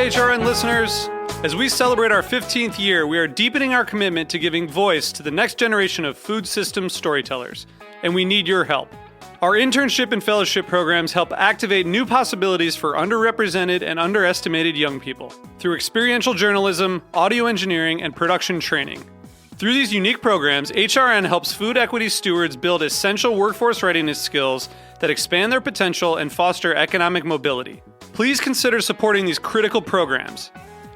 HRN listeners. As we celebrate our 15th year, we are deepening our commitment to giving voice to the next generation of food systems storytellers, and we need your help. Our internship and fellowship programs help activate new possibilities for underrepresented and underestimated young people through experiential journalism, audio engineering, and production training. Through these unique programs, HRN helps food equity stewards build essential workforce readiness skills that expand their potential and foster economic mobility. Please consider supporting these critical programs.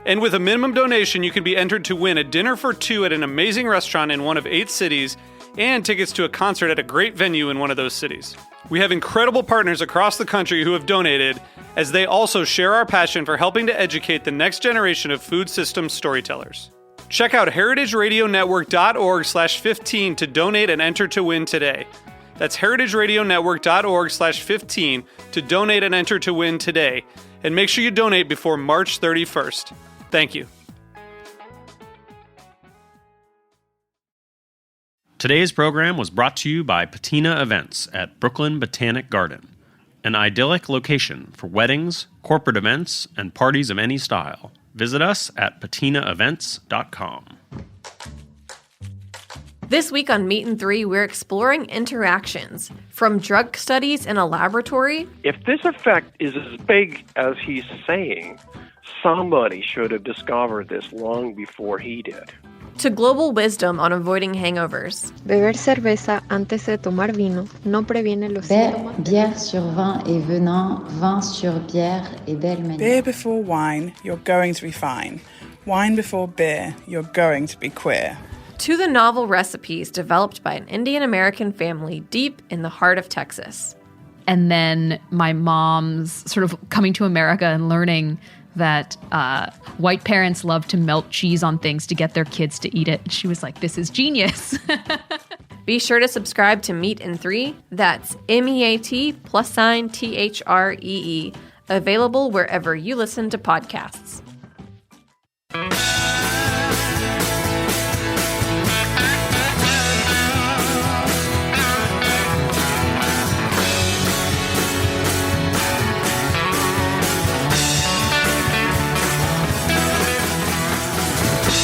And with a minimum donation, you can be entered to win a dinner for two at an amazing restaurant in one of 8 cities and tickets to a concert at a great venue in one of those cities. We have incredible partners across the country who have donated, as they also share our passion for helping to educate the next generation of food systems storytellers. Check out heritageradionetwork.org/15 to donate and enter to win today. That's heritageradionetwork.org/15 to donate and enter to win today. And make sure you donate before March 31st. Thank you. Today's program was brought to you by Patina Events at Brooklyn Botanic Garden, an idyllic location for weddings, corporate events, and parties of any style. Visit us at patinaevents.com. This week on Meat and Three, we're exploring interactions from drug studies in a laboratory. If this effect is as big as he's saying, somebody should have discovered this long before he did. To global wisdom on avoiding hangovers. Beber cerveza antes de tomar vino no previene los síntomas. Bière sur vin et venin, vin sur bière et belle manière. Beer before wine, you're going to be fine. Wine before beer, you're going to be queer. To the novel recipes developed by an Indian-American family deep in the heart of Texas. And then my mom's sort of coming to America and learning that white parents love to melt cheese on things to get their kids to eat it. She was like, this is genius. Be sure to subscribe to Meat and Three. That's MEAT+THREE. Available wherever you listen to podcasts.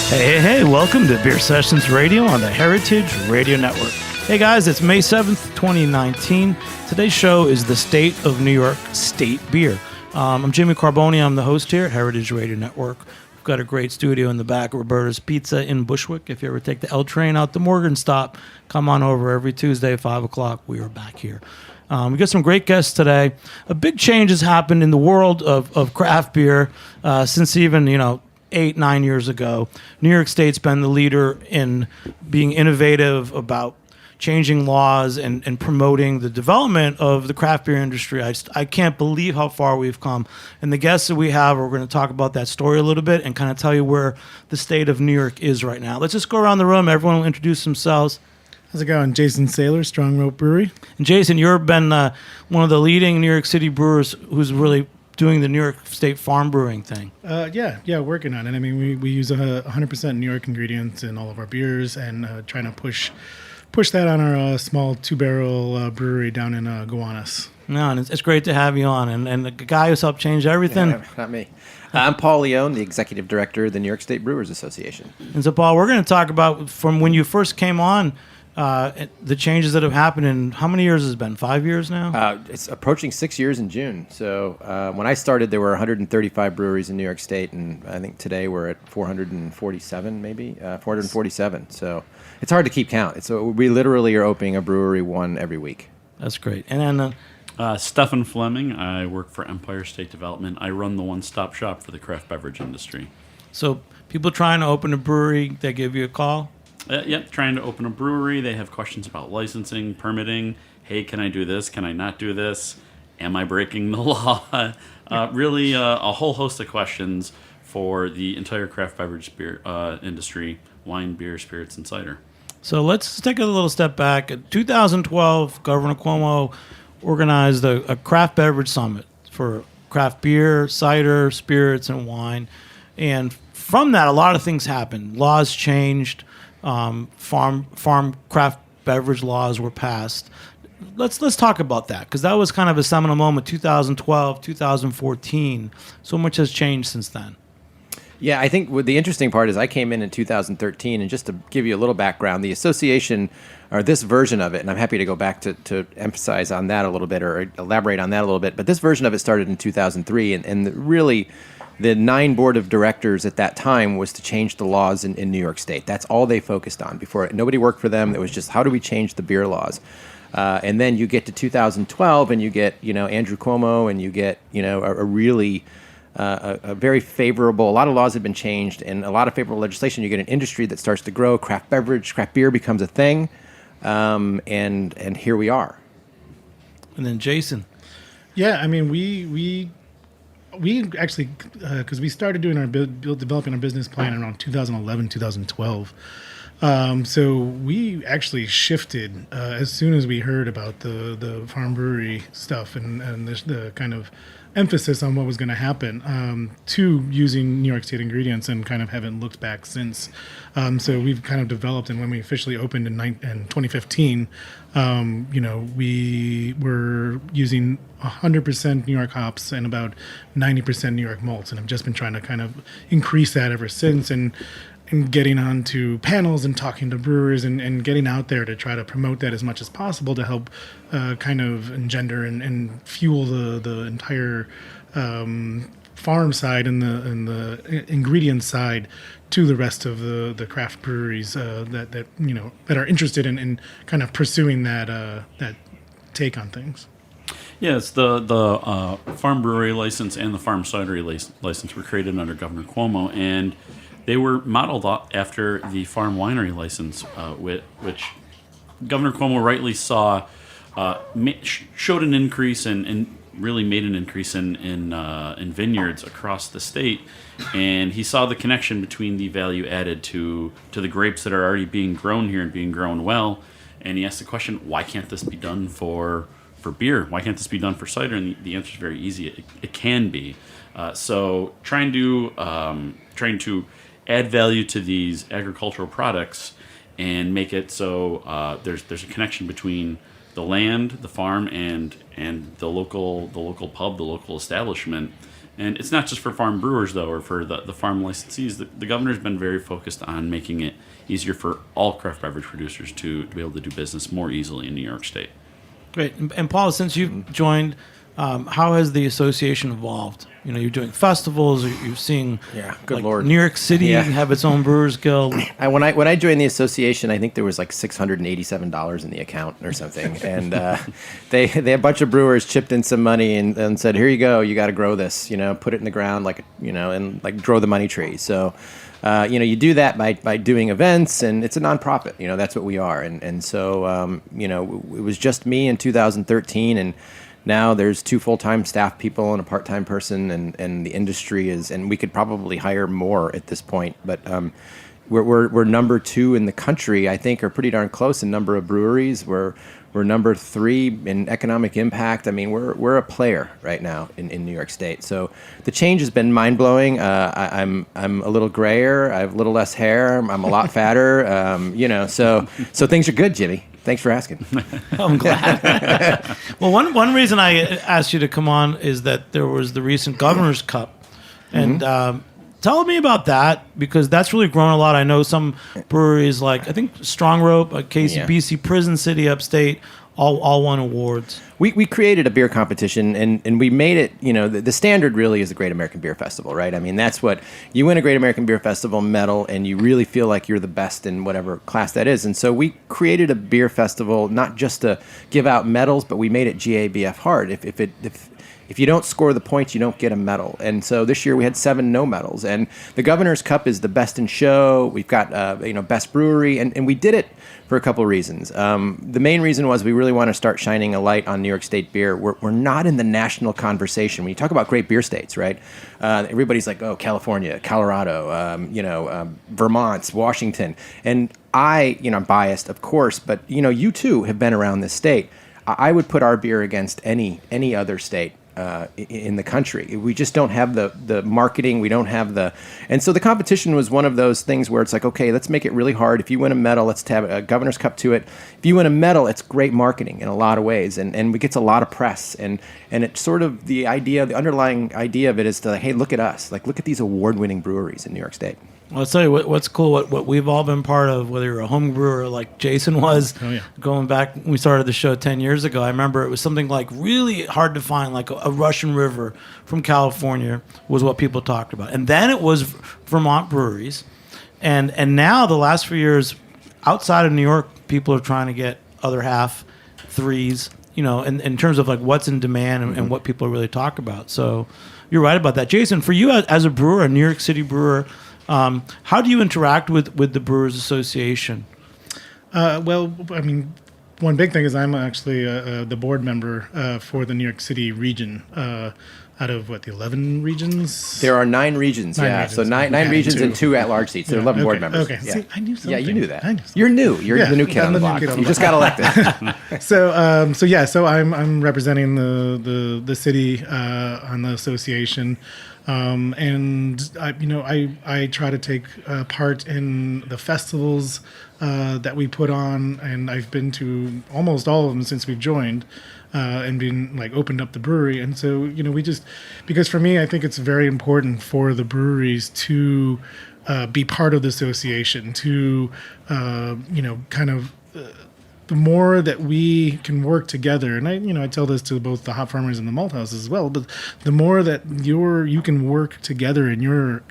Hey, welcome to Beer Sessions Radio on the Heritage Radio Network. Hey guys, it's May 7th, 2019. Today's show is the State of New York State Beer. I'm Jimmy Carboni. I'm the host here at Heritage Radio Network. We've got a great studio in the back of Roberta's Pizza in Bushwick. If you ever take the L train out to Morgan Stop, come on over every Tuesday, 5 o'clock. We are back here. We got some great guests today. A big change has happened in the world of craft beer since even, 8-9 years ago. New York State's been the leader in being innovative about changing laws and promoting the development of the craft beer industry. I can't believe how far we've come. And the guests that we have, we're going to talk about that story a little bit and kind of tell you where the state of New York is right now. Let's just go around the room. Everyone will introduce themselves. How's it going? Jason Saylor, Strong Rope Brewery. And Jason, you've been one of the leading New York City brewers who's really doing the New York State farm brewing thing. Yeah, working on it. I mean, we use 100% New York ingredients in all of our beers, and trying to push that on our small 2-barrel brewery down in Gowanus. No, and it's great to have you on, and the guy who's helped change everything. Yeah, not me. I'm Paul Leone, the executive director of the New York State Brewers Association. And so, Paul, we're going to talk about from when you first came on. The changes that have happened in how many years has it been? 5 years now? It's approaching 6 years in June. So when I started, there were 135 breweries in New York State, and I think today we're at 447, maybe 447. So it's hard to keep count. So we literally are opening a brewery one every week. That's great. And then Stefan Fleming. I work for Empire State Development. I run the one-stop shop for the craft beverage industry. So people trying to open a brewery, they give you a call? Yep, trying to open a brewery. They have questions about licensing, permitting. Hey, can I do this? Can I not do this? Am I breaking the law? Really a whole host of questions for the entire craft beverage beer industry, wine, beer, spirits, and cider. So let's take a little step back. In 2012, Governor Cuomo organized a craft beverage summit for craft beer, cider, spirits, and wine. And from that, a lot of things happened. Laws changed. Farm craft beverage laws were passed. let's talk about that, because that was kind of a seminal moment, 2012, 2014. So much has changed since then. Yeah, I think the interesting part is I came in 2013, and just to give you a little background, the association, or this version of it, and I'm happy to go back to emphasize on that a little bit or elaborate on that a little bit, but this version of it started in 2003, and really the 9 board of directors at that time was to change the laws in New York State. That's all they focused on. Before, nobody worked for them. It was just, how do we change the beer laws? And then you get to 2012, and you get, Andrew Cuomo, and you get, a really a very favorable, a lot of laws have been changed, and a lot of favorable legislation. You get an industry that starts to grow. Craft beer becomes a thing, and here we are. And then Jason. Yeah, I mean, we actually, because we started doing our developing our business plan around 2011, 2012. So we actually shifted as soon as we heard about the farm brewery stuff and the kind of emphasis on what was going to happen to using New York State ingredients, and kind of haven't looked back since. So we've kind of developed, and when we officially opened in 2015, we were using 100% New York hops and about 90% New York malts, and I've just been trying to kind of increase that ever since, and getting onto panels and talking to brewers and getting out there to try to promote that as much as possible to help kind of engender and fuel the entire farm side and the ingredient side to the rest of the craft breweries that are interested in kind of pursuing that take on things. Yes, the farm brewery license and the farm cidery license were created under Governor Cuomo, and they were modeled after the farm winery license, which Governor Cuomo rightly saw showed an increase and really made an increase in vineyards across the state, and he saw the connection between the value added to the grapes that are already being grown here and being grown well, and he asked the question, why can't this be done for beer? Why can't this be done for cider? And the answer is very easy. It can be. So trying to add value to these agricultural products and make it so there's a connection between the land, the farm, and the local pub, the local establishment. And it's not just for farm brewers, though, or for the farm licensees. The governor's been very focused on making it easier for all craft beverage producers to be able to do business more easily in New York State. Great. And Paul, since you've joined, how has the association evolved? You're doing festivals. You're seeing, good Lord, New York City have its own Brewers Guild. When I joined the association, I think there was like $687 in the account or something, and they a bunch of brewers chipped in some money and said, "Here you go. You got to grow this. Put it in the ground and grow the money tree." So. You do that by doing events, and it's a nonprofit. That's what we are. And so, it was just me in 2013, and now there's 2 full-time staff people and a part-time person, and the industry and we could probably hire more at this point. But we're number 2 in the country, I think, or pretty darn close in number of breweries. We're number 3 in economic impact. I mean, we're a player right now in New York State. So the change has been mind blowing. I'm a little grayer. I have a little less hair. I'm a lot fatter. So things are good, Jimmy. Thanks for asking. I'm glad. Well, one reason I asked you to come on is that there was the recent Governor's Cup, and tell me about that, because that's really grown a lot. I know some breweries, like I think Strong Rope, KCBC, Prison City, Upstate, all won awards. We created a beer competition, and we made it, the standard really is the Great American Beer Festival, right? I mean, that's what, you win a Great American Beer Festival medal, and you really feel like you're the best in whatever class that is. And so we created a beer festival, not just to give out medals, but we made it GABF hard. If you don't score the points, you don't get a medal. And so this year we had 7 no medals. And the Governor's Cup is the best in show. We've got, best brewery. And we did it for a couple of reasons. The main reason was we really want to start shining a light on New York State beer. We're not in the national conversation. When you talk about great beer states, right? Everybody's like, oh, California, Colorado, Vermont, Washington. And I'm biased, of course, but, you too have been around this state. I would put our beer against any other state in the country. We just don't have the marketing. We don't have and so the competition was one of those things where it's like, okay, let's make it really hard. If you win a medal, let's have a Governor's Cup to it. If you win a medal, it's great marketing in a lot of ways, and it gets a lot of press. And it's sort of the underlying idea of it is to, hey, look at us. Like, look at these award-winning breweries in New York State. Well, I'll tell you what's cool, what we've all been part of, whether you're a home brewer like Jason was, going back when we started the show 10 years ago, I remember it was something like really hard to find, like a Russian River from California was what people talked about. And then it was Vermont breweries. And now the last few years, outside of New York, people are trying to get other half threes, in terms of like what's in demand and what people really talk about. So you're right about that. Jason, for you as a brewer, a New York City brewer, how do you interact with the Brewers Association? Well, I mean, one big thing is I'm actually the board member for the New York City region. Out of the 11 regions? There are 9 regions, regions. So nine regions and 2 at-large seats. There are 11 board members. Okay, yeah. See, I knew something. Yeah, you knew that. You're new. You're the new kid on the block. You just got elected. So I'm representing the city on the association. And I try to take part in the festivals that we put on, and I've been to almost all of them since we've joined, and been opened up the brewery. And so we just, because for me, I think it's very important for the breweries to be part of the association, to the more that we can work together, and I tell this to both the hop farmers and the malt houses as well, but the more that you can work together in your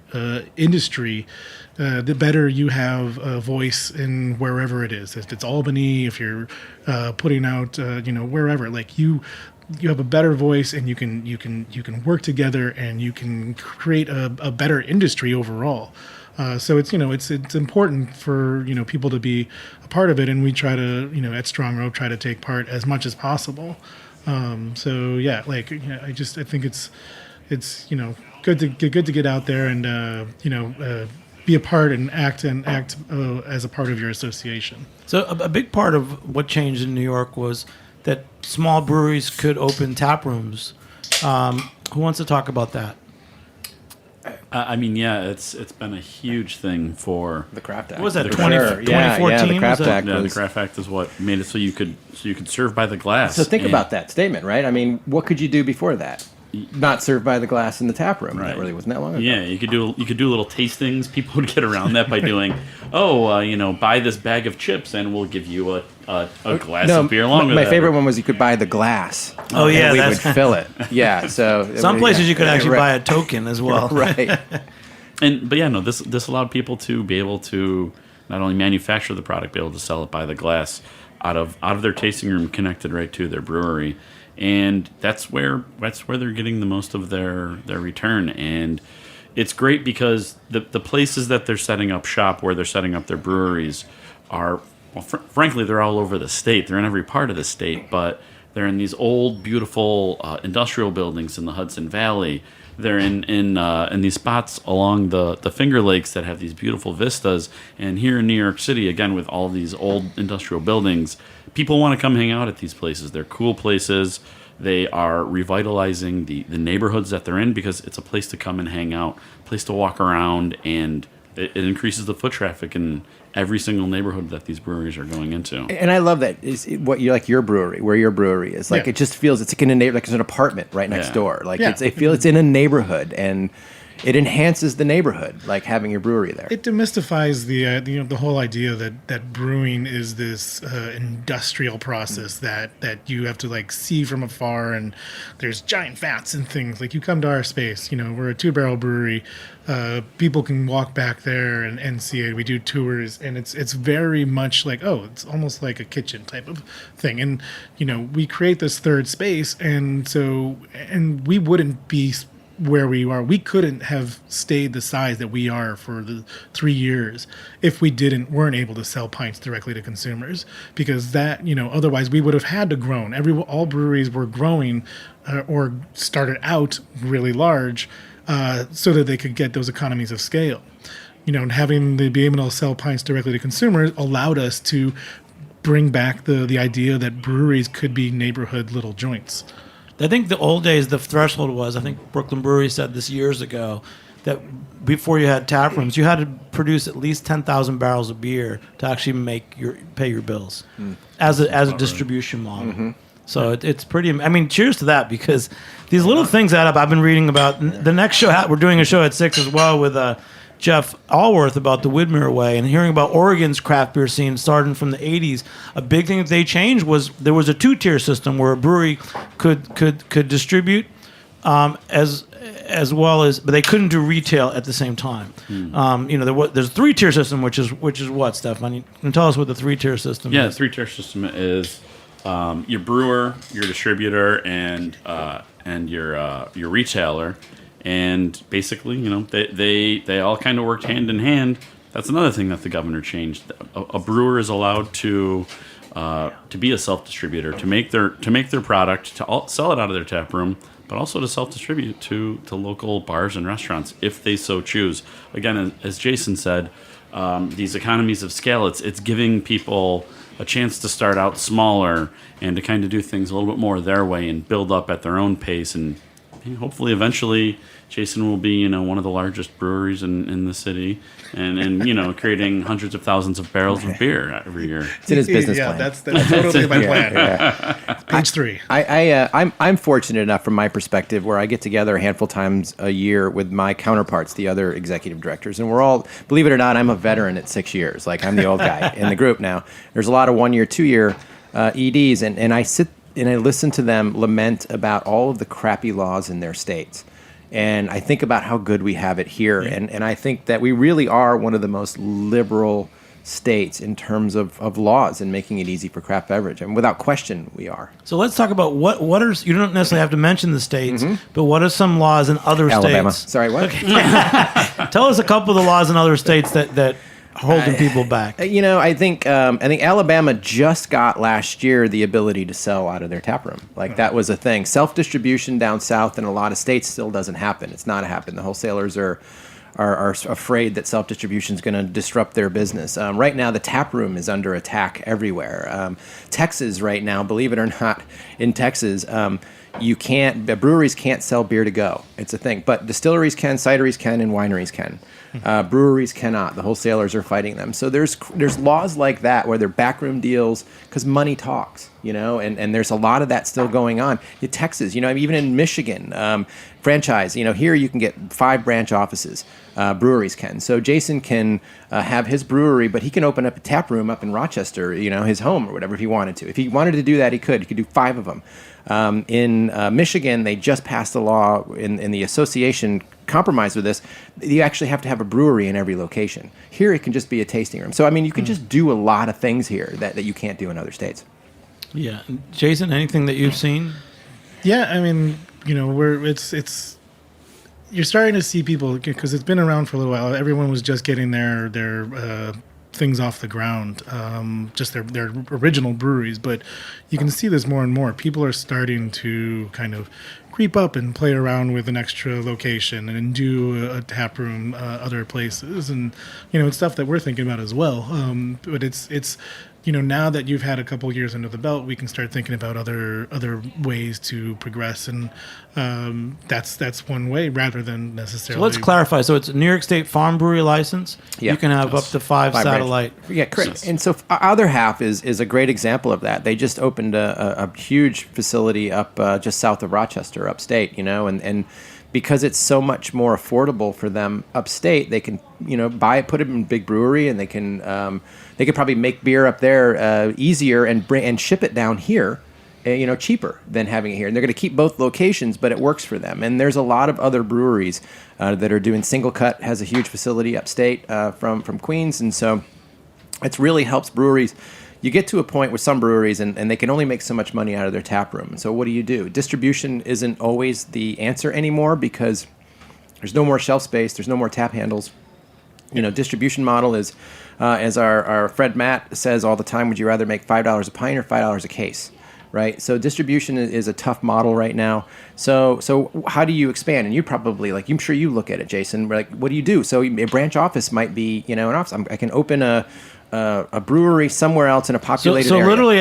industry, the better you have a voice in wherever it is. If it's Albany, if you're putting out, wherever, you have a better voice, and you can work together, and you can create a better industry overall. So it's important for people to be a part of it, and we try to at Strong Rope try to take part as much as possible. I think it's good to get out there and be a part and act as a part of your association. So a big part of what changed in New York was that small breweries could open tap rooms. Who wants to talk about that? It's been a huge thing for the Craft Act. What was that, 2014? 2014? The Craft Act. The Craft Act is what made it so you could serve by the glass. So think about that statement, right? I mean, what could you do before that? Not served by the glass in the tap room. Right. That really wasn't that long ago. Yeah, you could do little tastings. People would get around that by doing, buy this bag of chips and we'll give you a glass of beer along with it. My favorite one was you could buy the glass. Oh yeah, we would fill it. Yeah, so some places you could actually buy a token as well. Right. This allowed people to be able to not only manufacture the product, be able to sell it by the glass out of their tasting room, connected right to their brewery. And that's where they're getting the most of their return. And it's great because the places that they're setting up shop, where they're setting up their breweries, are, frankly, they're all over the state. They're in every part of the state, but they're in these old, beautiful industrial buildings in the Hudson Valley. They're in these spots along the Finger Lakes that have these beautiful vistas. And here in New York City, again, with all these old industrial buildings, people want to come hang out at these places. They're cool places. They are revitalizing the neighborhoods that they're in, because it's a place to come and hang out, a place to walk around, and it increases the foot traffic in every single neighborhood that these breweries are going into. And I love that. Is what you like your brewery, where your brewery is. It just feels it's like in a like it's an apartment right next door. It's in a neighborhood, and it enhances the neighborhood, like having your brewery there. It demystifies the whole idea that brewing is this industrial process that you have to see from afar, and there's giant vats and things. You come to our space, we're a 2-barrel brewery. People can walk back there and see it. We do tours, and it's very much it's almost like a kitchen type of thing. And we create this third space, and we wouldn't be where we are. We couldn't have stayed the size that we are for the 3 years if we weren't able to sell pints directly to consumers, because that otherwise we would have had to grown. All breweries were growing or started out really large so that they could get those economies of scale. And having to be able to sell pints directly to consumers allowed us to bring back the idea that breweries could be neighborhood little joints. I think the old days, the threshold was, I think Brooklyn Brewery said this years ago, that before you had tap rooms, you had to produce at least 10,000 barrels of beer to actually pay your bills as a distribution model. Mm-hmm. So it's pretty. I mean, cheers to that, because these little things add up. I've been reading about the next show. We're doing a show at 6 as well with Jeff Allworth about the Widmer Way, and hearing about Oregon's craft beer scene starting from the 80s. A big thing that they changed was there was a 2-tier system where a brewery could distribute as well as, but they couldn't do retail at the same time. There's a 3-tier system, which is what, Stefan? Can you tell us what the 3-tier system is? Yeah, the 3-tier system is your brewer, your distributor, and your retailer. And basically, they all kind of worked hand in hand. That's another thing that the governor changed. A brewer is allowed to be a self-distributor, to make their product, to sell it out of their tap room, but also to self-distribute to local bars and restaurants if they so choose. Again, as Jason said, these economies of scale, it's giving people a chance to start out smaller and to kind of do things a little bit more their way and build up at their own pace. And hopefully eventually Jason will be, one of the largest breweries in the city, and creating hundreds of thousands of barrels of beer every year. It's in his business plan. That's totally my plan. Yeah. Page 3. I'm fortunate enough from my perspective where I get together a handful of times a year with my counterparts, the other executive directors, and we're all, believe it or not, I'm a veteran at 6 years. Like, I'm the old guy in the group now. There's a lot of 1-year, 2-year EDs, and I sit and I listen to them lament about all of the crappy laws in their states. And I think about how good we have it here. Yeah. And I think that we really are one of the most liberal states in terms of laws and making it easy for craft beverage. And without question, we are. So let's talk about what are, you don't necessarily have to mention the states, but what are some laws in other Alabama. states? Sorry, what? Okay. Tell us a couple of the laws in other states that holding people back. I think Alabama just got last year the ability to sell out of their tap room. Like, that was a thing. Self-distribution down south in a lot of states still doesn't happen. It's not happening. The wholesalers are afraid that self-distribution is going to disrupt their business. Right now, the tap room is under attack everywhere. Texas right now, believe it or not, in Texas, breweries can't sell beer to go. It's a thing. But distilleries can, cideries can, and wineries can. Breweries cannot. The wholesalers are fighting them. So there's laws like that where they're backroom deals because money talks, and there's a lot of that still going on. In Texas, even in Michigan, franchise, here you can get 5 branch offices. Breweries can. So Jason can have his brewery, but he can open up a tap room up in Rochester, his home or whatever if he wanted to. If he wanted to do that, he could. He could do 5 of them. In Michigan, they just passed a law in the association compromise with this. You actually have to have a brewery in every location. Here, it can just be a tasting room. So, you can just do a lot of things here that you can't do in other states. Yeah. Jason, anything that you've seen? Yeah, it's you're starting to see people, because it's been around for a little while. Everyone was just getting their things off the ground, just their original breweries. But you can see this more and more. People are starting to kind of creep up and play around with an extra location and do a tap room other places, and it's stuff that we're thinking about as well. But it's now that you've had a couple of years under the belt, we can start thinking about other ways to progress, and that's one way rather than necessarily. So let's clarify. So it's a New York State farm brewery license. Yeah. You can have up to 5 satellite. Yeah, correct. And so other half is a great example of that. They just opened a huge facility up just south of Rochester, upstate. And because it's so much more affordable for them upstate, they can buy it, put it in a big brewery, and they could probably make beer up there easier and ship it down here, cheaper than having it here. And they're going to keep both locations, but it works for them. And there's a lot of other breweries that are doing Single Cut has a huge facility upstate from Queens, and so it really helps breweries. You get to a point with some breweries, and they can only make so much money out of their tap room. And so what do? Distribution isn't always the answer anymore because there's no more shelf space. There's no more tap handles. Distribution model is, as our Fred Matt says all the time, would you rather make $5 a pint or $5 a case? Right? So distribution is a tough model right now. So how do you expand? And you probably, I'm sure you look at it, Jason, what do you do? So a branch office might be, an office. I can open a a brewery somewhere else in a populated so area. literally,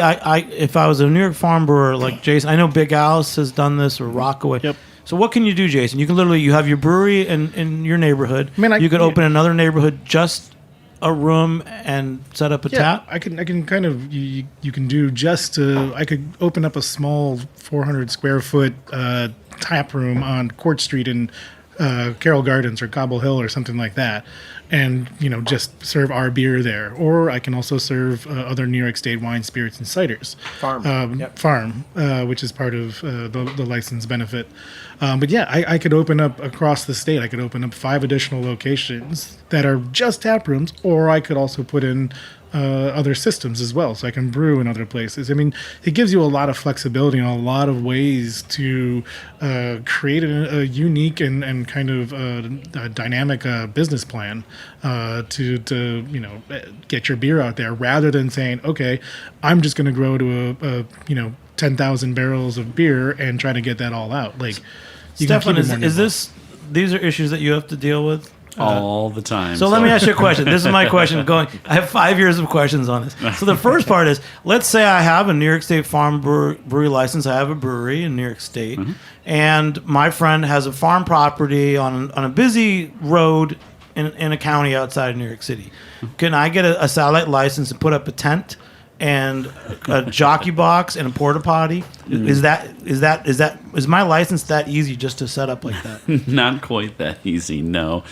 if I was a New York farm brewer like Jason, I know Big Alice has done this or Rockaway. Yep. So what can you do, Jason? You can literally, you have your brewery in your neighborhood. You could open another neighborhood, just a room, and set up a tap. I can kind of you can do I could open up a small 400 square foot tap room on Court Street in Carroll Gardens or Cobble Hill or something like that, and just serve our beer there. Or I can also serve other New York State wine, spirits, and ciders. Farm, which is part of the license benefit. But yeah, I could open up across the state. I could open up 5 additional locations that are just tap rooms, or I could also put in other systems as well, so I can brew in other places. I mean, it gives you a lot of flexibility and a lot of ways to create a unique and kind of a dynamic business plan to get your beer out there, rather than saying, okay, I'm just going to grow to a 10,000 barrels of beer and try to get that all out. Like, Stefan, these are issues that you have to deal with? All the time. So let me ask you a question. This is my question. I have 5 years of questions on this. So the first part is, let's say I have a New York State farm brewery license. I have a brewery in New York State, and my friend has a farm property on a busy road in a county outside of New York City. Can I get a satellite license and put up a tent and a jockey box and a porta potty? Is my license that easy just to set up like that? Not quite that easy, no.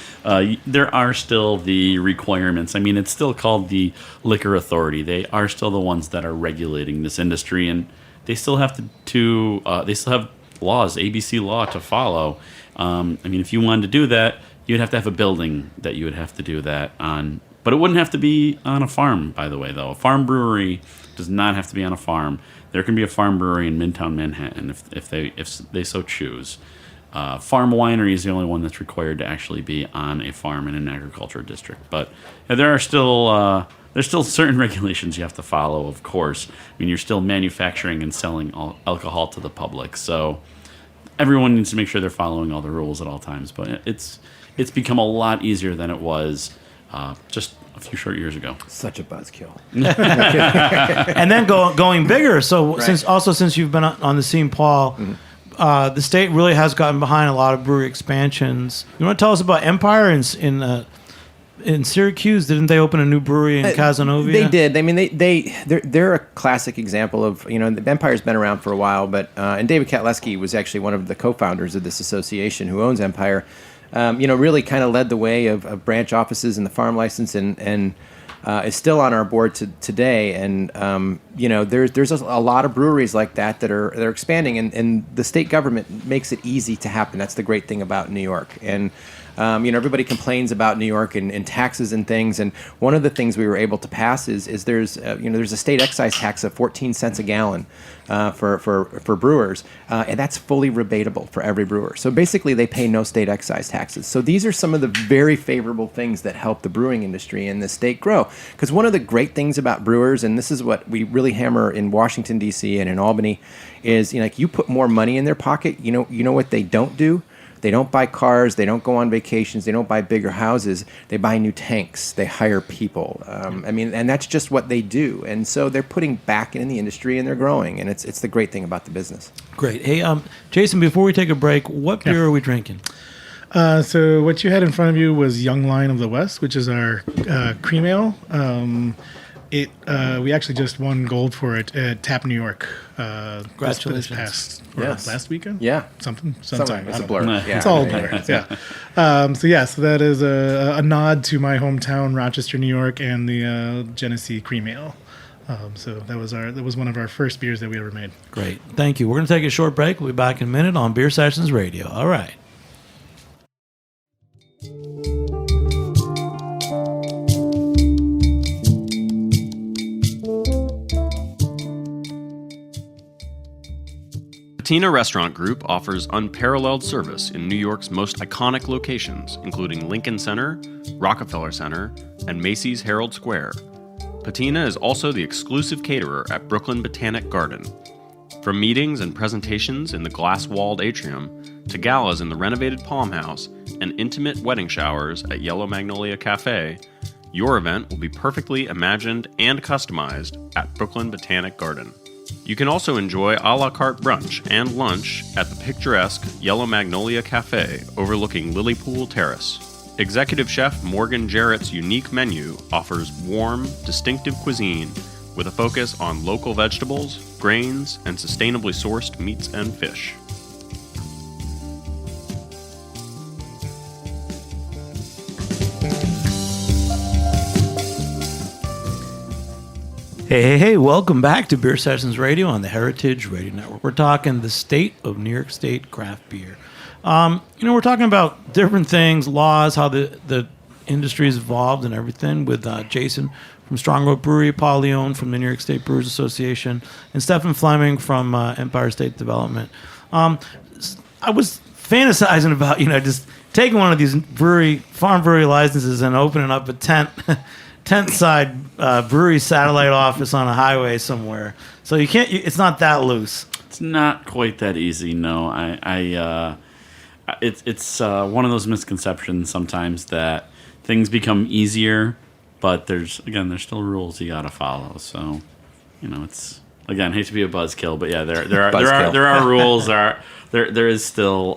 There are still the requirements. I mean, it's still called the Liquor Authority. They are still the ones that are regulating this industry, and they still have they still have laws, ABC law, to follow. I mean, if you wanted to do that, you'd have to have a building that you would have to do that on. But it wouldn't have to be on a farm, by the way, though. A farm brewery does not have to be on a farm. There can be a farm brewery in Midtown Manhattan if they so choose. Farm winery is the only one that's required to actually be on a farm in an agriculture district. But there are still there's still certain regulations you have to follow, of course. I mean, you're still manufacturing and selling alcohol to the public, so everyone needs to make sure they're following all the rules at all times. But it's become a lot easier than it was just a few short years ago. Such a buzzkill. And then going bigger. So since you've been on the scene, Paul, the state really has gotten behind a lot of brewery expansions. You want to tell us about Empire in Syracuse? Didn't they open a new brewery in Casanova? They did. I mean, they're a classic example of, the Empire's been around for a while, but and David Katleski was actually one of the co-founders of this association who owns Empire. Really kind of led the way of branch offices and the farm license, and is still on our board today. And there's a lot of breweries like that are expanding, and the state government makes it easy to happen. That's the great thing about New York. And everybody complains about New York and taxes and things. And one of the things we were able to pass is there's a state excise tax of 14 cents a gallon for brewers, and that's fully rebatable for every brewer. So basically, they pay no state excise taxes. So these are some of the very favorable things that help the brewing industry in the state grow. Because one of the great things about brewers, and this is what we really hammer in Washington D.C. and in Albany, is you put more money in their pocket. You know what they don't do. They don't buy cars. They don't go on vacations. They don't buy bigger houses. They buy new tanks. They hire people. And that's just what they do. And so they're putting back in the industry, and they're growing. And it's the great thing about the business. Great. Hey, Jason, before we take a break, what beer are we drinking? So what you had in front of you was Young Lion of the West, which is our cream ale. We actually just won gold for it at Tap New York. Congratulations! Last weekend. Yeah, sometime. It's a blur. Yeah. It's all a blur. Yeah. So that is a nod to my hometown, Rochester, New York, and the Genesee Cream Ale. So that was one of our first beers that we ever made. Great, thank you. We're going to take a short break. We'll be back in a minute on Beer Sessions Radio. All right. Patina Restaurant Group offers unparalleled service in New York's most iconic locations, including Lincoln Center, Rockefeller Center, and Macy's Herald Square. Patina is also the exclusive caterer at Brooklyn Botanic Garden. From meetings and presentations in the glass-walled atrium, to galas in the renovated Palm House, and intimate wedding showers at Yellow Magnolia Cafe, Your event will be perfectly imagined and customized at Brooklyn Botanic Garden. You can also enjoy a la carte brunch and lunch at the picturesque Yellow Magnolia Cafe overlooking Lilypool Terrace. Executive Chef Morgan Jarrett's unique menu offers warm, distinctive cuisine with a focus on local vegetables, grains, and sustainably sourced meats and fish. Hey, welcome back to Beer Sessions Radio on the Heritage Radio Network. We're talking the state of New York State craft beer. We're talking about different things, laws, how the industry has evolved and everything with Jason from Strong Road Brewery, Paul Leone from the New York State Brewers Association, and Stephen Fleming from Empire State Development. I was fantasizing about, just taking one of these farm brewery licenses and opening up a tent-side brewery satellite office on a highway somewhere. So it's not that loose. It's not quite that easy. No, it's one of those misconceptions sometimes that things become easier, but there's still rules you got to follow. So, it's again, hate to be a buzzkill, but yeah, there are rules. There is still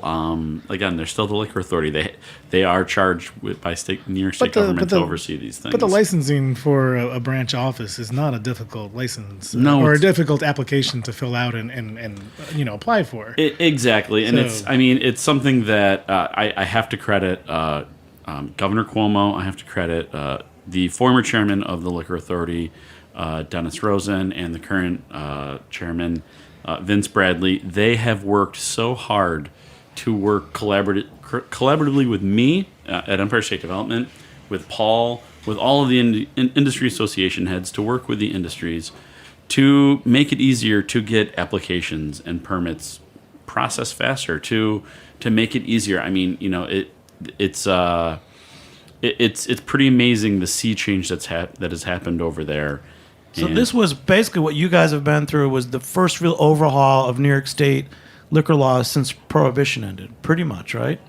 there's still the liquor authority. They are charged by New York State government to oversee these things. But the licensing for a branch office is not a difficult license or a difficult application to fill out and apply for. Exactly, and it's something that I have to credit Governor Cuomo. I have to credit the former chairman of the liquor authority, Dennis Rosen, and the current chairman, Vince Bradley. They have worked so hard to work collaboratively with me at Empire State Development, with Paul, with all of the industry association heads, to work with the industries to make it easier to get applications and permits processed faster, to make it easier. I mean, it's pretty amazing the sea change that has happened over there. So this was basically what you guys have been through, was the first real overhaul of New York State liquor laws since Prohibition ended, pretty much, right?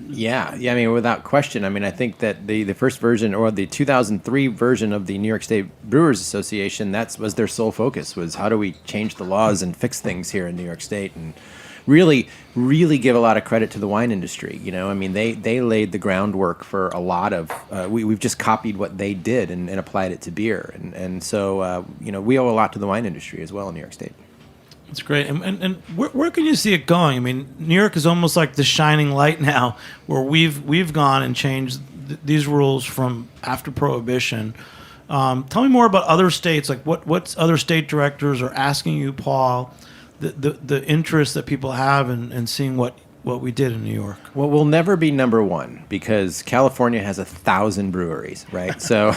Yeah. I mean, without question. I mean, I think that the first version, or the 2003 version of the New York State Brewers Association, that was their sole focus, was how do we change the laws and fix things here in New York State, and really give a lot of credit to the wine industry. I mean, they laid the groundwork for a lot of, we've just copied what they did and applied it to beer. And so, we owe a lot to the wine industry as well in New York State. That's great. And where can you see it going? I mean, New York is almost like the shining light now, where we've gone and changed these rules from after Prohibition. Tell me more about other states. Like what other state directors are asking you, Paul, the interest that people have in seeing what we did in New York? Well, we'll never be number one because California has 1,000 breweries, right? So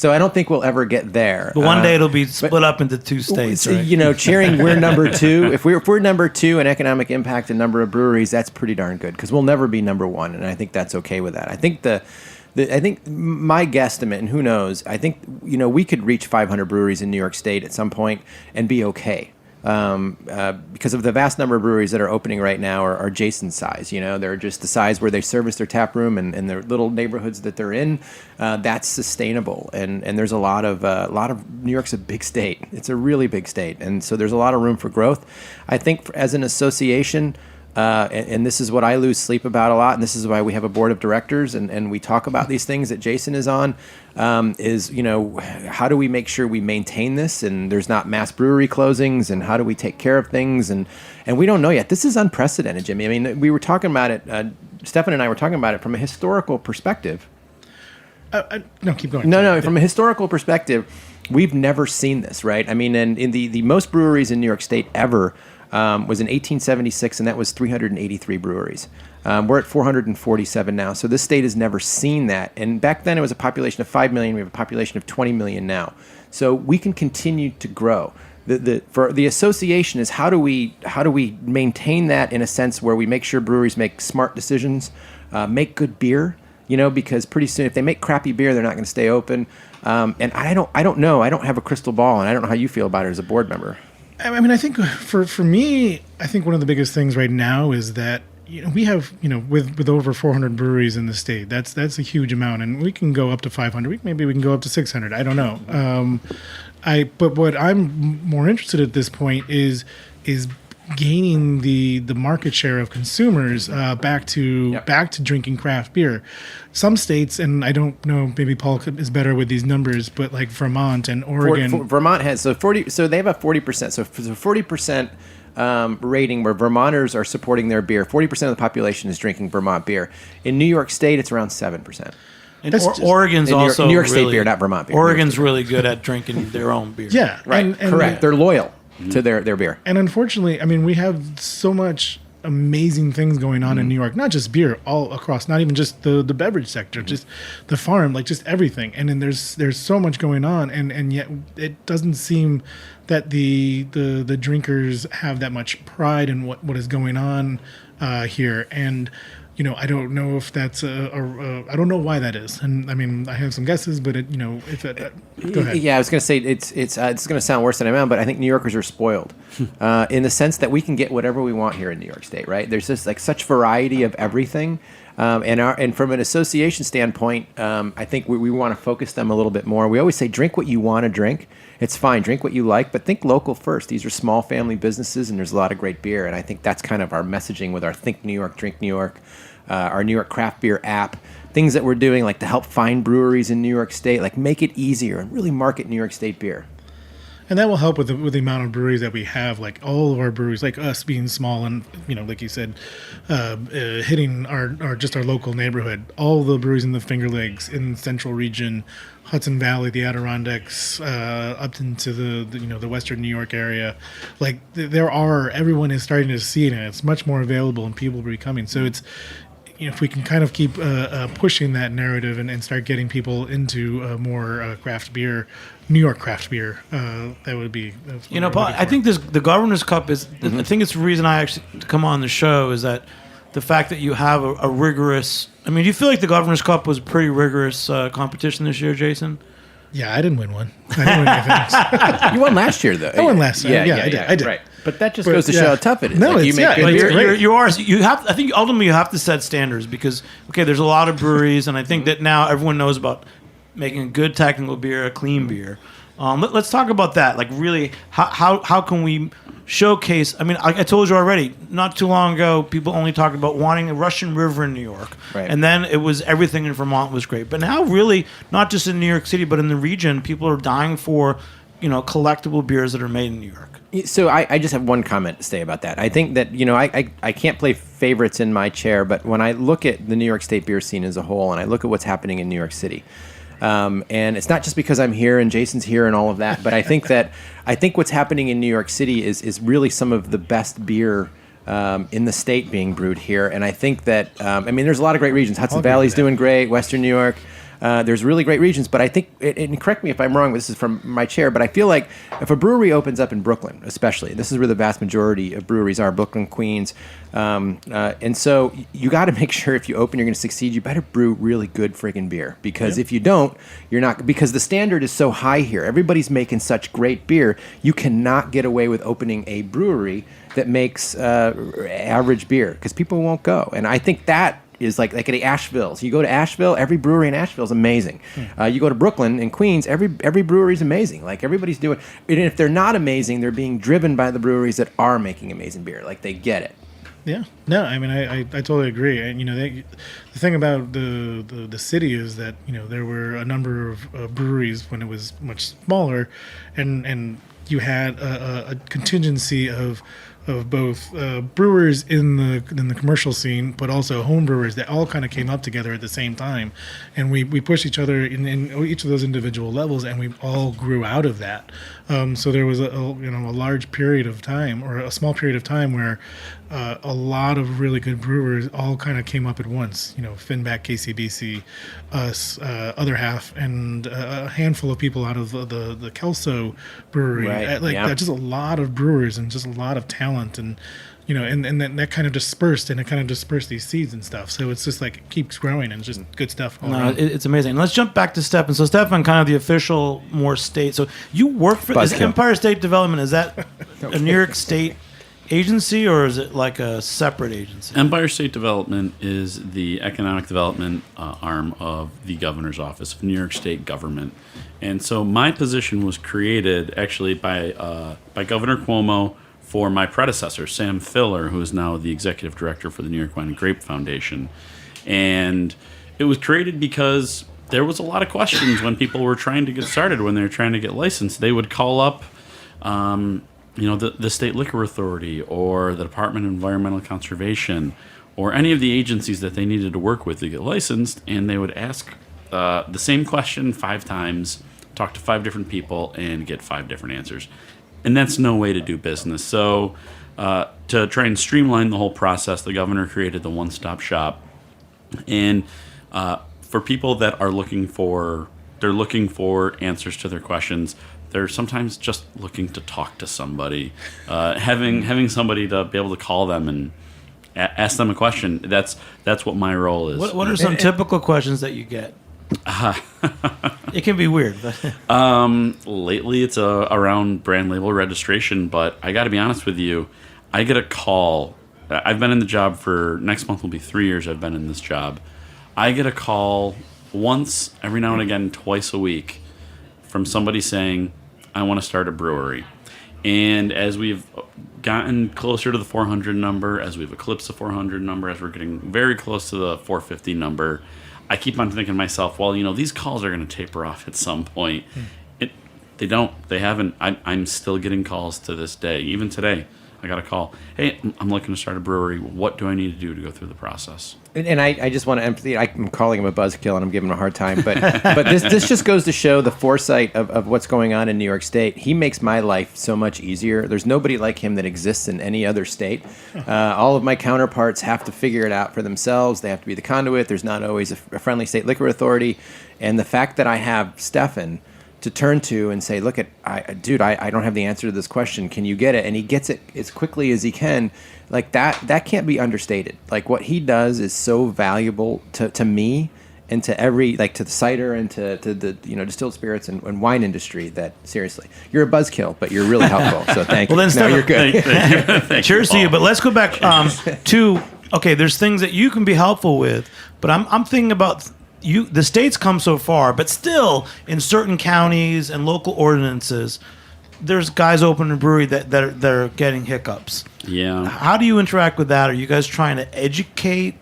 I don't think we'll ever get there. But one day it'll be split up into two states, right? Cheering we're number two. If we're number two in economic impact and number of breweries, that's pretty darn good, because we'll never be number one, and I think that's okay with that. I think I think my guesstimate, and who knows, I think we could reach 500 breweries in New York State at some point and be okay. Because of the vast number of breweries that are opening right now are Jason's size. They're just the size where they service their tap room and their little neighborhoods that they're in. That's sustainable, and there's a lot of New York's a big state. It's a really big state, and so there's a lot of room for growth. I think as an association. And this is what I lose sleep about a lot, and this is why we have a board of directors, and we talk about these things that Jason is on, is, how do we make sure we maintain this, and there's not mass brewery closings, and how do we take care of things, and we don't know yet. This is unprecedented, Jimmy. I mean, we were talking about it, Stefan and I were talking about it from a historical perspective. No, keep going. No, from a historical perspective, we've never seen this, right? I mean, and in the most breweries in New York State ever was in 1876, and that was 383 breweries. We're at 447 now, so this state has never seen that. And back then it was a population of 5 million. We have a population of 20 million now. So we can continue to grow. For the association is how do we maintain that in a sense where we make sure breweries make smart decisions, make good beer, because pretty soon if they make crappy beer, they're not going to stay open. And I don't know. I don't have a crystal ball, and I don't know how you feel about it as a board member. I mean, I think for me, I think one of the biggest things right now is that we have, with over 400 breweries in the state, that's a huge amount, and we can go up to 500. Maybe we can go up to 600. I don't know. But what I'm more interested at this point is gaining the market share of consumers back to drinking craft beer. Some states, and I don't know, maybe Paul is better with these numbers, but like Vermont and Oregon. Vermont has so they have a 40%. So 40%. Rating where Vermonters are supporting their beer. 40% of the population is drinking Vermont beer. In New York State, it's around 7%. And Oregon's also New York State really, beer, not Vermont beer. Oregon's really good at drinking their own beer. Yeah, right. And correct. They're loyal to their beer. And unfortunately, I mean, we have so much amazing things going on in New York, not just beer, all across, not even just the beverage sector, just the farm, like just everything. And then there's so much going on, and yet it doesn't seem that the drinkers have that much pride in what is going on here. And I don't know if that's I don't know why that is. And I mean, I have some guesses, but if go ahead. Yeah, I was going to say it's going to sound worse than I am, but I think New Yorkers are spoiled in the sense that we can get whatever we want here in New York State, right? There's just like such variety of everything. And from an association standpoint, I think we want to focus them a little bit more. We always say, drink what you want to drink. It's fine. Drink what you like, but think local first. These are small family businesses, and there's a lot of great beer. And I think that's kind of our messaging with our Think New York, Drink New York, our New York Craft Beer app, things that we're doing like to help find breweries in New York State, like make it easier and really market New York State beer. And that will help with the amount of breweries that we have, like all of our breweries, like us being small and, like you said, hitting our local neighborhood. All the breweries in the Finger Lakes, in the Central Region, Hudson Valley, the Adirondacks, up into the Western New York area. Like everyone is starting to see it, and it's much more available, and people will be coming. So it's, if we can kind of keep pushing that narrative and start getting people into more craft beer, New York craft beer, that would be. Paul, I think the Governor's Cup is. I think it's the reason I actually come on the show is that the fact that you have a rigorous. I mean, do you feel like the Governor's Cup was a pretty rigorous competition this year, Jason? Yeah, I didn't win one. I didn't win anything. You won last year, though. I won last year. Yeah, I did. Right. But that just goes to show how tough it is. No, like, you have. I think ultimately you have to set standards because there's a lot of breweries, and I think that now everyone knows about making a good technical beer, a clean beer. Let's talk about that. Like, really, how can we showcase? I mean, I told you already. Not too long ago, people only talked about wanting a Russian River in New York, right. And then it was everything in Vermont was great. But now, really, not just in New York City, but in the region, people are dying for collectible beers that are made in New York. So I just have one comment to say about that. I think that, I can't play favorites in my chair, but when I look at the New York State beer scene as a whole, and I look at what's happening in New York City, and it's not just because I'm here and Jason's here and all of that, but I think what's happening in New York City is really some of the best beer in the state being brewed here. And I think that, there's a lot of great regions. Hudson Valley's doing great, Western New York. There's really great regions, but I think, and correct me if I'm wrong, this is from my chair, but I feel like if a brewery opens up in Brooklyn, especially, this is where the vast majority of breweries are, Brooklyn, Queens, and so you got to make sure if you open, you're going to succeed, you better brew really good friggin' beer, because if you don't, you're not, because the standard is so high here. Everybody's making such great beer, you cannot get away with opening a brewery that makes average beer, because people won't go, and I think that is like at the Asheville's. You go to Asheville, every brewery in Asheville is amazing. You go to Brooklyn and Queens, every brewery is amazing. Like everybody's doing, and if they're not amazing, they're being driven by the breweries that are making amazing beer. Like they get it. Yeah, no, I mean, I totally agree. And the thing about the city is that there were a number of breweries when it was much smaller, and you had a contingency of both brewers in the commercial scene, but also home brewers that all kind of came up together at the same time, and we pushed each other in each of those individual levels, and we all grew out of that. So there was a large period of time, or a small period of time, where a lot of really good brewers all kind of came up at once. Finback, KCBC, us, Other Half, and a handful of people out of the Kelso Brewery. Right. Just a lot of brewers and just a lot of talent, and and that kind of dispersed, and it kind of dispersed these seeds and stuff. So it's just like it keeps growing, and it's just good stuff. It's amazing. Let's jump back to Stefan. So Stefan, kind of the official more state. So you work for is Empire State Development. Is that a New York State agency, or is it like a separate agency? Empire State Development is the economic development arm of the governor's office of New York State government. And so my position was created actually by Governor Cuomo for my predecessor, Sam Filler, who is now the executive director for the New York Wine and Grape Foundation. And it was created because there was a lot of questions when people were trying to get started, when they were trying to get licensed. They would call up the State Liquor Authority or the Department of Environmental Conservation or any of the agencies that they needed to work with to get licensed, and they would ask the same question 5 times, talk to 5 different people, and get 5 different answers. And that's no way to do business. So to try and streamline the whole process, the governor created the one-stop shop. And for people that are looking for answers to their questions, they're sometimes just looking to talk to somebody. Having somebody to be able to call them and ask them a question, that's what my role is. What are some typical questions that you get? It can be weird. Lately, it's around brand label registration, but I got to be honest with you, I get a call. I've been in the job for, next month will be 3 years I've been in this job. I get a call once, every now and again, twice a week from somebody saying, I want to start a brewery. And as we've gotten closer to the 400 number, as we've eclipsed the 400 number, as we're getting very close to the 450 number, I keep on thinking to myself, well, these calls are going to taper off at some point. They don't. They haven't. I'm still getting calls to this day. Even today, I got a call. Hey, I'm looking to start a brewery. What do I need to do to go through the process? And I just want to empathy. I'm calling him a buzzkill, and I'm giving him a hard time. But this just goes to show the foresight of what's going on in New York State. He makes my life so much easier. There's nobody like him that exists in any other state. All of my counterparts have to figure it out for themselves. They have to be the conduit. There's not always a friendly state liquor authority. And the fact that I have Stefan to turn to and say, look, I don't have the answer to this question. Can you get it? And he gets it as quickly as he can. Like that can't be understated. Like what he does is so valuable to me and to to the cider and to the distilled spirits and wine industry. That seriously, you're a buzzkill, but you're really helpful. So thank you. Well, then, you're good. Thank you. Cheers to you. But let's go back to there's things that you can be helpful with, but I'm thinking about. The states come so far, but still in certain counties and local ordinances, there's guys opening a brewery that are getting hiccups. Yeah. How do you interact with that? Are you guys trying to educate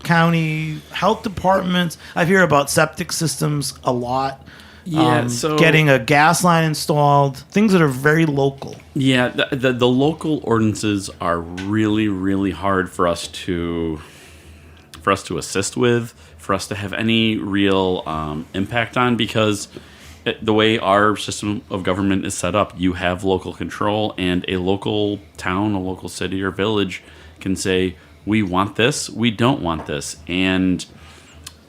county health departments? I hear about septic systems a lot. Yeah, so getting a gas line installed, things that are very local. Yeah, the local ordinances are really, really hard for us to assist with, for us to have any real impact on, because the way our system of government is set up, you have local control, and a local town, a local city or village can say, we want this, we don't want this. And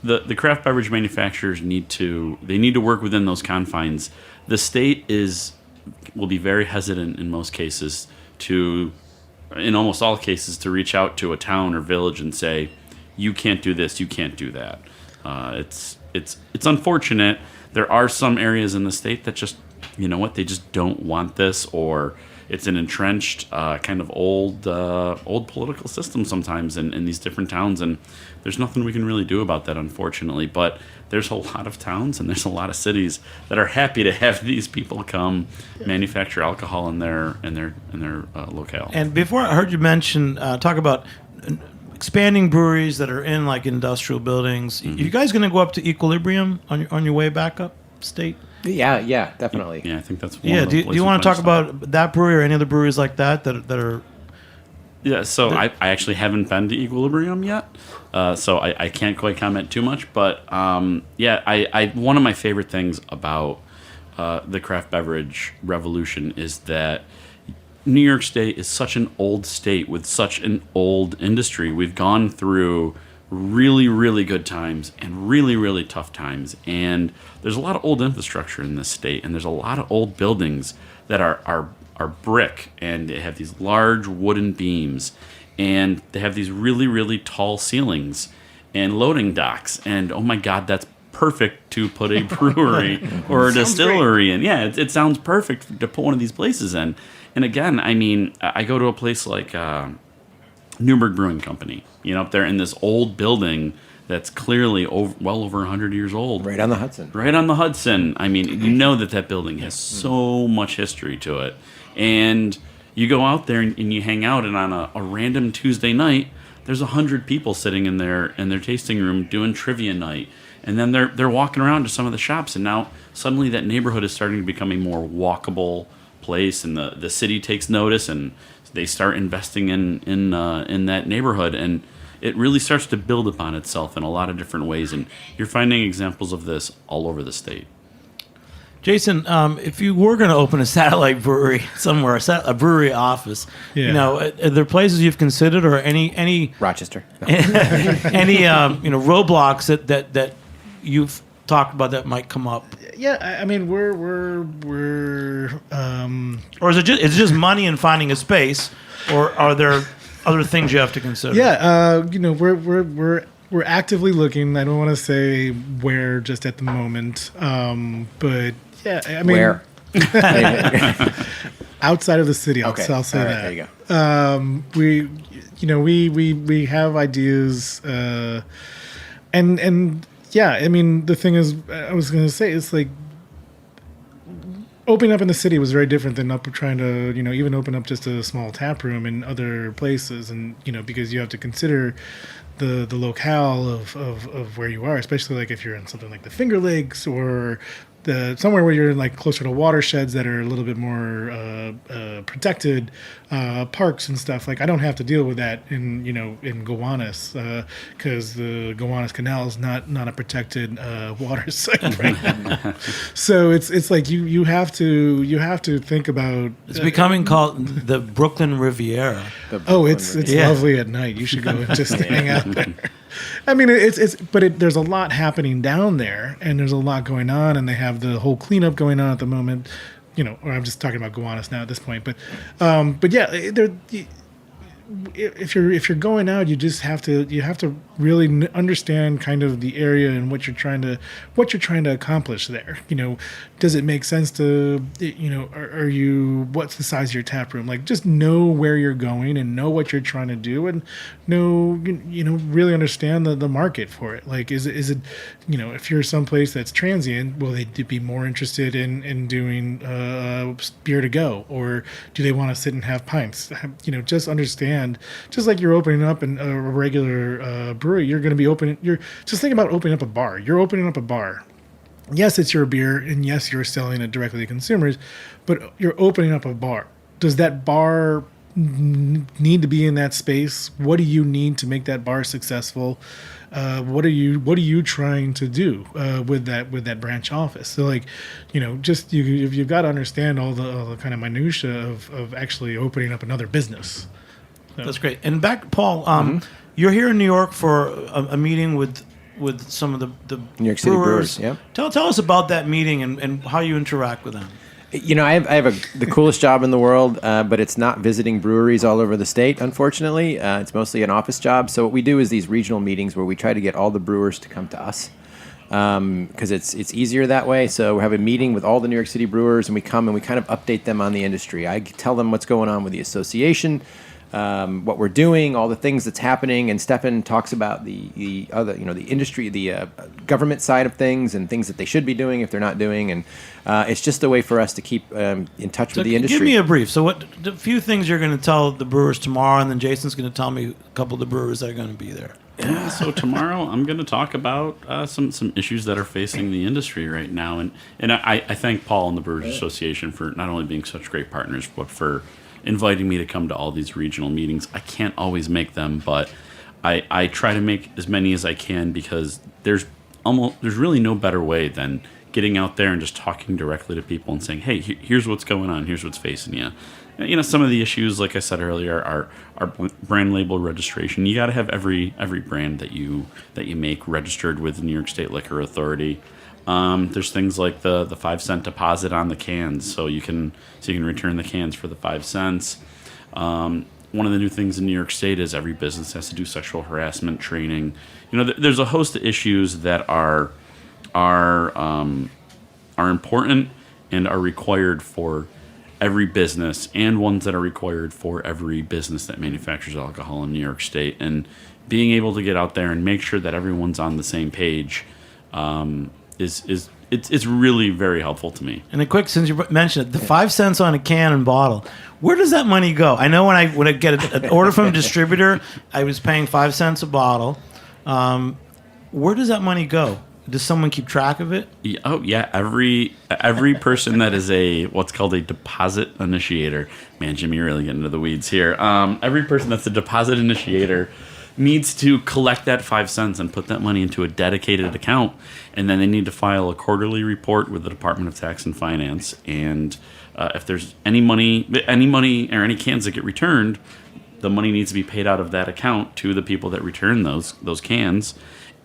the craft beverage manufacturers need to work within those confines. The state will be very hesitant in most cases in almost all cases, to reach out to a town or village and say, you can't do this, you can't do that. It's unfortunate. There are some areas in the state that just, they just don't want this, or it's an entrenched kind of old political system sometimes in these different towns, and there's nothing we can really do about that, unfortunately. But there's a lot of towns and there's a lot of cities that are happy to have these people come manufacture alcohol in their locale. And before, I heard you mention talk about expanding breweries that are in like industrial buildings. Mm-hmm. You guys going to go up to Equilibrium on your way back up state? Yeah, definitely. Yeah, I think that's one of the do you want to talk about that brewery or any other breweries like that are? Yeah, so I actually haven't been to Equilibrium yet, so I can't quite comment too much. But I one of my favorite things about the craft beverage revolution is that New York State is such an old state with such an old industry. We've gone through really, really good times and really, really tough times. And there's a lot of old infrastructure in this state, and there's a lot of old buildings that are brick, and they have these large wooden beams, and they have these really, really tall ceilings and loading docks. And oh my God, that's perfect to put a brewery or a distillery in. Yeah, it sounds perfect to put one of these places in. And again, I mean, I go to a place like Newburgh Brewing Company, up there in this old building that's clearly well over 100 years old. Right on the Hudson. Right on the Hudson. I mean, that building has so much history to it. And you go out there and you hang out, and on a random Tuesday night, there's 100 people sitting in their tasting room doing trivia night. And then they're walking around to some of the shops, and now suddenly that neighborhood is starting to become a more walkable place, and the city takes notice, and they start investing in that neighborhood, and it really starts to build upon itself in a lot of different ways, and you're finding examples of this all over the state. Jason, if you were going to open a satellite brewery somewhere, a brewery office, are there places you've considered, or any Rochester, any roadblocks that you've talked about that might come up? Yeah, I mean, we're or is it just money and finding a space, or are there other things you have to consider? Yeah, we're actively looking. I don't want to say where just at the moment, but yeah, I mean, where outside of the city. I'll say right, that. There you go. We have ideas, and yeah, I mean, the thing is, I was going to say, it's like opening up in the city was very different than trying to, even open up just a small tap room in other places. And, because you have to consider the locale of where you are, especially like if you're in something like the Finger Lakes or somewhere where you're like closer to watersheds that are a little bit more protected, parks and stuff. Like I don't have to deal with that in Gowanus because the Gowanus Canal is not a protected water site right now. So it's like you have to think about. It's becoming called the Brooklyn Riviera. It's lovely at night. You should go and just hang out there. I mean, there's a lot happening down there, and there's a lot going on, and they have the whole cleanup going on at the moment, or I'm just talking about Gowanus now at this point, but yeah, if you're going out, you have to really understand kind of the area and what you're trying to accomplish there. Does it make sense to, what's the size of your tap room? Like just know where you're going and know what you're trying to do and know, really understand the market for it. Like, is it, if you're someplace that's transient, will they be more interested in doing beer to go, or do they want to sit and have pints? Just understand, just like you're opening up in a regular brewery, you're going to be just think about opening up a bar. You're opening up a bar. Yes, it's your beer, and yes, you're selling it directly to consumers, but you're opening up a bar. Does that bar need to be in that space? What do you need to make that bar successful? What are you trying to do with that branch office? So like, you've got to understand all the kind of minutia of actually opening up another business. So. That's great. And back, Paul, you're here in New York for a meeting with some of the New York City brewers. Yeah. Tell us about that meeting and how you interact with them. I have the coolest job in the world, but it's not visiting breweries all over the state, unfortunately. It's mostly an office job. So what we do is these regional meetings where we try to get all the brewers to come to us because it's easier that way. So we have a meeting with all the New York City brewers, and we come and we kind of update them on the industry. I tell them what's going on with the association, what we're doing, all the things that's happening, and Stefan talks about the other, the industry, the government side of things, and things that they should be doing if they're not doing, and it's just a way for us to keep in touch with the industry. Give me a brief. So, what a few things you're going to tell the brewers tomorrow, and then Jason's going to tell me a couple of the brewers that are going to be there. Yeah, so tomorrow I'm going to talk about some issues that are facing the industry right now, and I thank Paul and the Brewers Association for not only being such great partners, but for inviting me to come to all these regional meetings. I can't always make them, but I try to make as many as I can because there's really no better way than getting out there and just talking directly to people and saying, hey, here's what's going on, here's what's facing you. Some of the issues, like I said earlier, are brand label registration. You got to have every brand that you make registered with the New York State Liquor Authority. There's things like the 5-cent deposit on the cans, so you can return the cans for the 5 cents. One of the new things in New York State is every business has to do sexual harassment training. There's a host of issues that are important and are required for every business and ones that are required for every business that manufactures alcohol in New York State. And being able to get out there and make sure that everyone's on the same page it's really very helpful to me. And a quick, since you mentioned it, the 5 cents on a can and bottle, where does that money go? I know when I get an order from a distributor, I was paying 5 cents a bottle. Where does that money go? Does someone keep track of it? Yeah, oh yeah, every person that is what's called a deposit initiator. Man, Jimmy, you're really getting into the weeds here. Every person that's a deposit initiator needs to collect that 5 cents and put that money into a dedicated account, and then they need to file a quarterly report with the Department of Tax and Finance. And if there's any money or any cans that get returned, the money needs to be paid out of that account to the people that return those cans.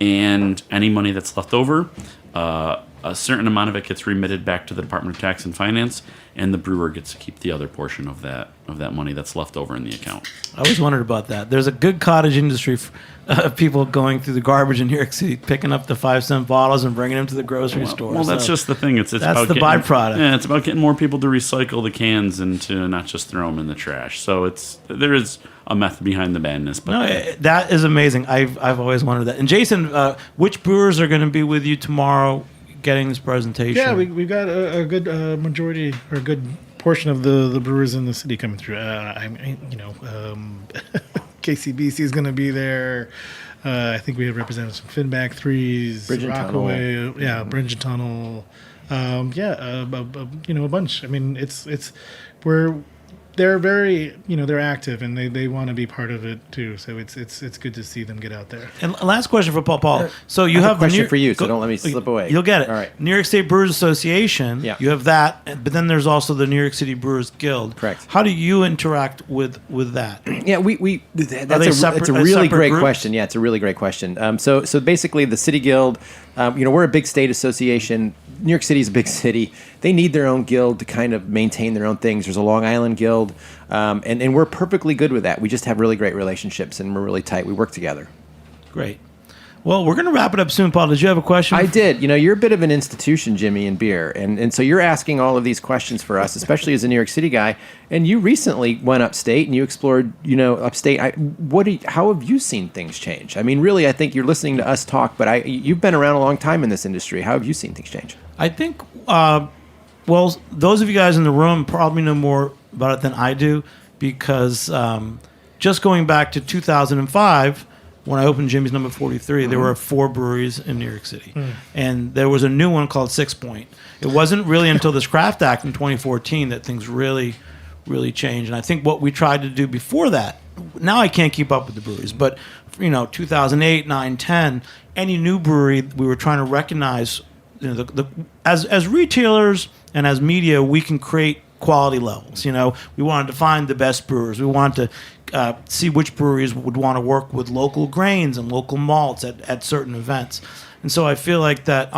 And any money that's left over, a certain amount of it gets remitted back to the Department of Tax and Finance, and the brewer gets to keep the other portion of that money that's left over in the account. I always wondered about that. There's a good cottage industry of people going through the garbage in New York City, picking up the 5 cent bottles and bringing them to the grocery store. Well, that's just the thing. It's that's about the byproduct. Yeah, it's about getting more people to recycle the cans and to not just throw them in the trash. So there is a method behind the madness. But no, that is amazing. I've always wondered that. And Jason, which brewers are going to be with you tomorrow getting this presentation? Yeah, we've got a good majority or a good portion of the brewers in the city coming through. KCBC is going to be there. I think we have representatives from Finback Threes, Bridge and Rockaway, Tunnel. Bridge and Tunnel. A bunch. I mean, they're very, they're active and they want to be part of it too. So it's good to see them get out there. And last question for Paul. So you I have have a question for you, so don't let me slip away. You'll get it. All right. New York State Brewers Association. Yeah. You have that, but then there's also the New York City Brewers Guild. Correct. How do you interact with that? Yeah, it's a really great question. Yeah, it's a really great question. So basically, the City Guild, we're a big state association. New York City is a big city. They need their own guild to kind of maintain their own things. There's a Long Island Guild, and we're perfectly good with that. We just have really great relationships, and we're really tight. We work together. Great. Well, we're going to wrap it up soon, Paul. Did you have a question? I did. You're a bit of an institution, Jimmy, in beer. And so you're asking all of these questions for us, especially as a New York City guy. And you recently went upstate and you explored, upstate. How have you seen things change? I mean, really, I think you're listening to us talk, but you've been around a long time in this industry. How have you seen things change? I think, those of you guys in the room probably know more about it than I do because just going back to 2005, when I opened Jimmy's Number 43, there were 4 breweries in New York City. And there was a new one called 6 Point. It wasn't really until this Craft Act in 2014 that things really, really changed. And I think what we tried to do before that, now I can't keep up with the breweries, but 2008, 9, 10, any new brewery, we were trying to recognize, as retailers and as media, we can create quality levels. We wanted to find the best brewers. We wanted to see which breweries would want to work with local grains and local malts at certain events. And so I feel like that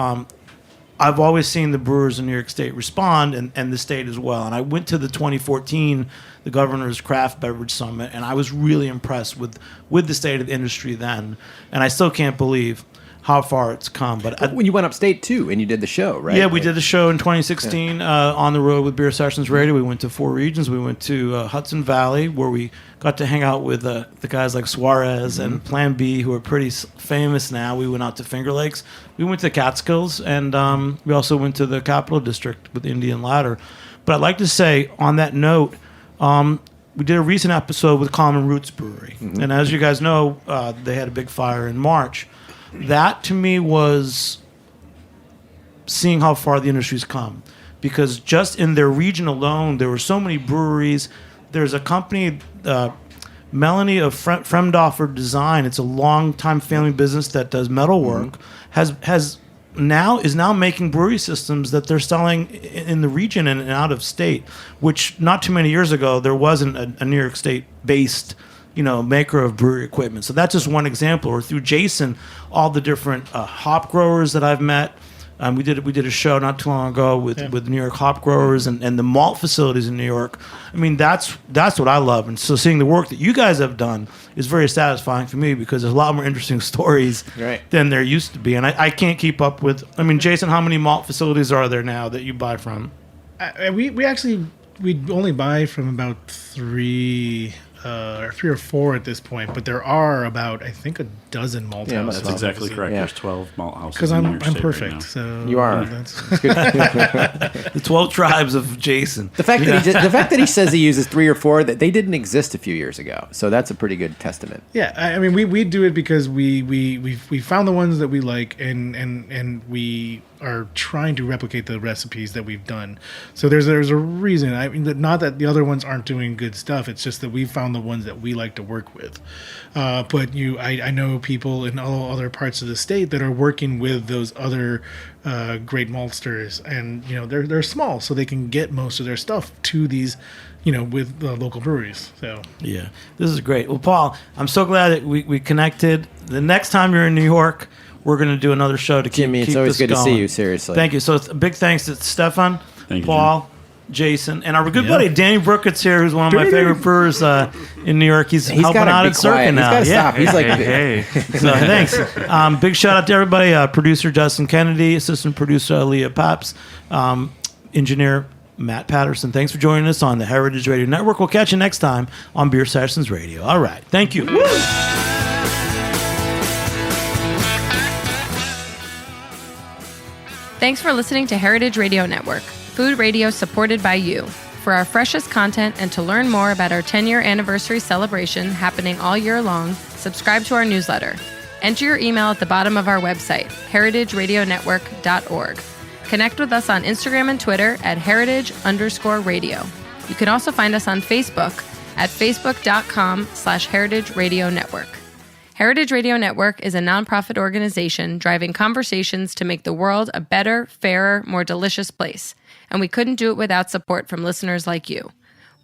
I've always seen the brewers in New York State respond and the state as well. And I went to the 2014, the Governor's Craft Beverage Summit, and I was really impressed with the state of the industry then. And I still can't believe how far it's come. But when you went upstate too, and you did the show, right? Yeah, we did the show in 2016 on the road with Beer Sessions Radio. We went to 4 regions. We went to Hudson Valley, where we got to hang out with the guys like Suarez and Plan B, who are pretty famous now. We went out to Finger Lakes. We went to the Catskills, and we also went to the Capital District with Indian Ladder. But I'd like to say, on that note, we did a recent episode with Common Roots Brewery. And as you guys know, they had a big fire in March. That, to me, was seeing how far the industry's come. Because just in their region alone, there were so many breweries. There's a company, Melanie of Fremdoffer Design. It's a long-time family business that does metalwork. Is now making brewery systems that they're selling in the region and out of state, which not too many years ago, there wasn't a New York State-based maker of brewery equipment. So that's just one example. Or through Jason, all the different hop growers that I've met. We did a show not too long ago with New York hop growers and the malt facilities in New York. I mean, that's what I love. And so seeing the work that you guys have done is very satisfying for me because there's a lot more interesting stories than there used to be. And I can't keep up with. I mean, Jason, how many malt facilities are there now that you buy from? We actually only buy from about three or four at this point, but there are about, I think, a dozen malt houses. That's exactly correct. There's 12 malt houses. Because in New I'm York State perfect. right now. So you are. The 12 tribes of Jason. The fact that he says he uses 3 or 4, that they didn't exist a few years ago. So that's a pretty good testament. Yeah, I mean, we do it because we found the ones that we like, and we are trying to replicate the recipes that we've done. So there's a reason. I mean, not that the other ones aren't doing good stuff. It's just that we found the ones that we like to work with. But I know people in all other parts of the state that are working with those other great maltsters, and they're small, so they can get most of their stuff to these, with local breweries. So yeah, this is great. Well, Paul, I'm so glad that we connected. The next time you're in New York, we're going to do another show to keep Jimmy, it's always good to see you, seriously. Thank you. So a big thanks to Stefan, Thank you, Paul, Jason, and our good buddy Danny Brookett's here, who's one of my favorite brewers in New York. He's helping out at Circa now. He's got to stop. He's like, hey. So thanks. Big shout out to everybody. Producer Justin Kennedy, assistant producer Leah Pops, engineer Matt Patterson. Thanks for joining us on the Heritage Radio Network. We'll catch you next time on Beer Sessions Radio. All right. Thank you. Woo! Thanks for listening to Heritage Radio Network, food radio supported by you. For our freshest content and to learn more about our 10-year anniversary celebration happening all year long, subscribe to our newsletter. Enter your email at the bottom of our website, heritageradionetwork.org. Connect with us on Instagram and Twitter at heritage_radio. You can also find us on Facebook at facebook.com/Heritage Radio Network. Heritage Radio Network is a nonprofit organization driving conversations to make the world a better, fairer, more delicious place. And we couldn't do it without support from listeners like you.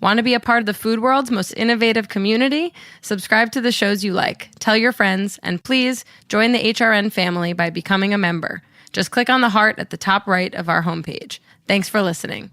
Want to be a part of the food world's most innovative community? Subscribe to the shows you like, tell your friends, and please join the HRN family by becoming a member. Just click on the heart at the top right of our homepage. Thanks for listening.